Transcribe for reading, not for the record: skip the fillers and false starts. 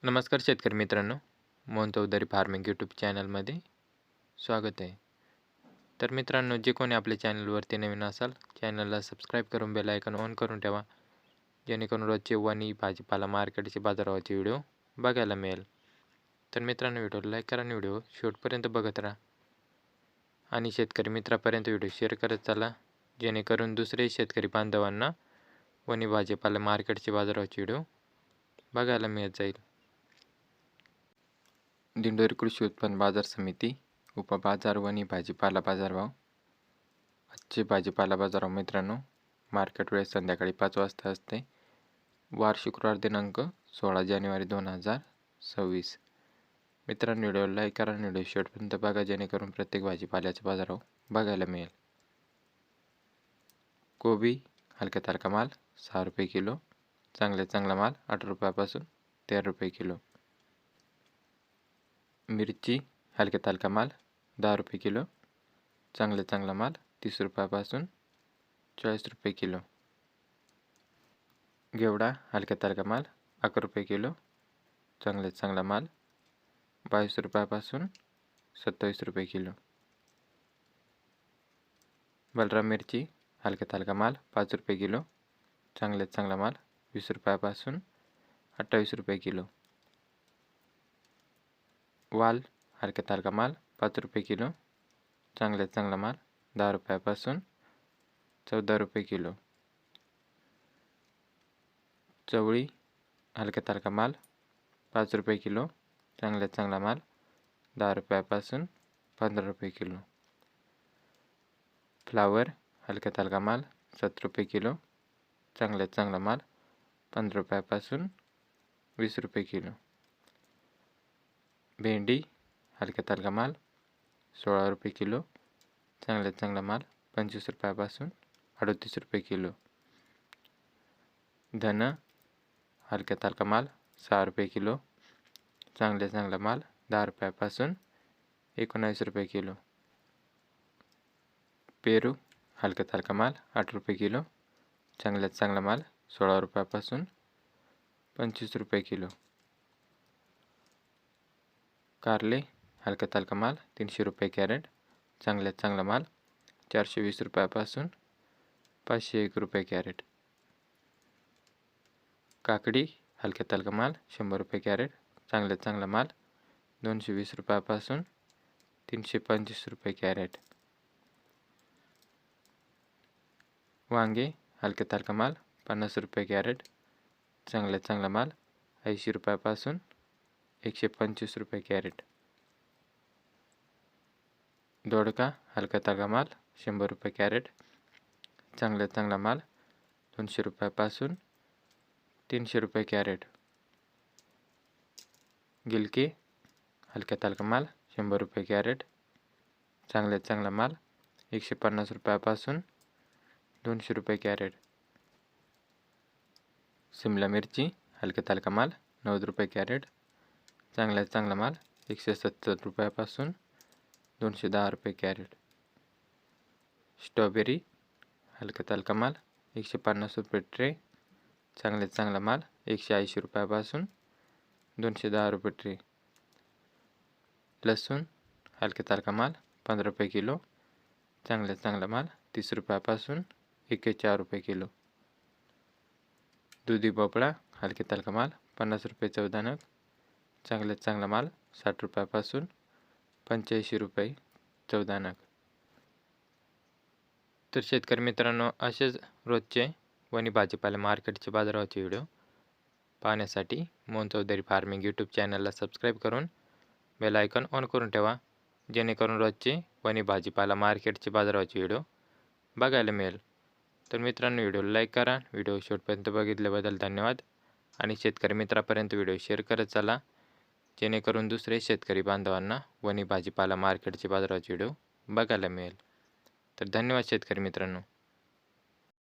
नमस्कार शेतकरी मित्रांनो, मोहन चौधरी फार्मिंग यूट्यूब चॅनलमध्ये स्वागत आहे. तर मित्रांनो, जे कोणी आपल्या चॅनलवरती नवीन असाल, चॅनलला सबस्क्राईब करून बेल आयकॉन ऑन करून ठेवा, जेणेकरून रोजचे वणी भाजीपाला मार्केटचे बाजाराचे व्हिडिओ बघायला मिळेल. तर मित्रांनो, व्हिडिओला लाईक करा आणि व्हिडिओ शेवटपर्यंत बघत राहा आणि शेतकरी मित्रापर्यंत व्हिडिओ शेअर करत चला, जेणेकरून दुसरे शेतकरी बांधवांना वणी भाजीपाला मार्केटचे बाजाराचे व्हिडिओ बघायला मिळत जाईल. दिंडोरी कृषी उत्पन्न बाजार समिती उपबाजार वणी भाजीपाला बाजारभाव. आजचे भाजीपाला बाजारभाव मित्रांनो, मार्केट वेळ संध्याकाळी 5 वाजता असते. वार शुक्रवार दिनांक 16 जानेवारी 2026. मित्रांनो, व्हिडिओला लाईक करा आणि व्हिडिओ शेवटपर्यंत बघा, जेणेकरून प्रत्येक भाजीपाल्याचा बाजारभाव बघायला मिळेल. कोबी हलक्या तारखा माल 6 रुपये किलो, चांगला माल 8 रुपयापासून 13 रुपये किलो. मिरची हलक्या तालका माल 10 रुपये किलो, चांगला माल 30 रुपयापासून 40 रुपये किलो. घेवडा हलक्या तालका माल 11 रुपये किलो, चांगला माल 22 रुपयापासून 27 रुपये किलो. बलराम मिरची हलक्या तालका माल 5 रुपये किलो, चांगला माल 20 रुपयापासून 28 रुपये किलो. वाल हलक्या तालका माल 5 रुपये किलो, चांगला माल 10 रुपयापासून 14 रुपये किलो. चवळी हलक्या तालका माल 5 रुपये किलो, चांगला माल 10 रुपयापासून 15 रुपये किलो. फ्लावर हलक्या तालका माल 7 रुपये किलो, चांगला माल 15 रुपयापासून 20 रुपये किलो. भेंडी हलक्या तालका माल 16 रुपये किलो, चांगला माल 25 रुपयापासून 38 रुपये किलो. धन हलक्या तालका माल 6 रुपये किलो, चांगला माल 10 रुपयापासून 19 रुपये किलो. पेरू हलक्या तालका माल 8 रुपये किलो, चांगला माल 16 रुपयापासून 25 रुपये किलो. कारले हलक्या तालका माल 300 रुपये कॅरेट, चांगला माल 420 रुपयापासून 501 रुपये कॅरेट. काकडी हलक्या तालका माल 100 रुपये कॅरेट, चांगला माल 220 रुपयापासून 325 रुपये कॅरेट. वांगे हलक्या तालका माल 50 रुपये कॅरेट, चांगला माल 80 रुपयापासून 125 रुपये कॅरेट. दोडका हलका तालका माल 100 रुपये कॅरेट, चांगला माल 200 रुपयापासून 300 रुपये कॅरेट. गिलके हलक्या तालका माल 100 रुपये कॅरेट, चांगला माल 150 रुपयापासून 200 रुपये कॅरेट. शिमला मिरची हलक्या तालका माल 90 रुपये कॅरेट, चांगला माल 170 रुपयापासून 210 रुपये कॅरेट. स्ट्रॉबेरी हलक्या तालका माल 150 रुपये ट्रे, चांगला माल 180 रुपयापासून 210 रुपये ट्रे. लसूण हलक्या तालका माल 15 रुपये किलो, चांगला माल 30 रुपयापासून 41 रुपये किलो. दुधी भोपळा हलक्या तालका माल 50 रुपये 14 नग, चांगला माल 60 रुपयापासून 85 रुपये 14 नग. तर शेतकरी मित्रांनो, असेच रोजचे वणी भाजीपाला मार्केटचे बाजाराचे व्हिडिओ पाहण्यासाठी मोहन चौधरी फार्मिंग यूट्यूब चॅनलला सबस्क्राईब करून बेल आयकॉन ऑन करून ठेवा, जेणेकरून रोजचे वणी भाजीपाला मार्केटचे बाजाराचे व्हिडिओ बघायला मिळेल. तर मित्रांनो, व्हिडिओला लाईक करा, व्हिडिओ शेवटपर्यंत बघितल्याबद्दल धन्यवाद आणि शेतकरी मित्रापर्यंत व्हिडिओ शेअर करत चला, जेणेकरून दुसरे शेतकरी बांधवांना वणी भाजीपाला मार्केटचे बाजाराचे व्हिडिओ बघायला मिळेल. तर धन्यवाद शेतकरी मित्रांनो.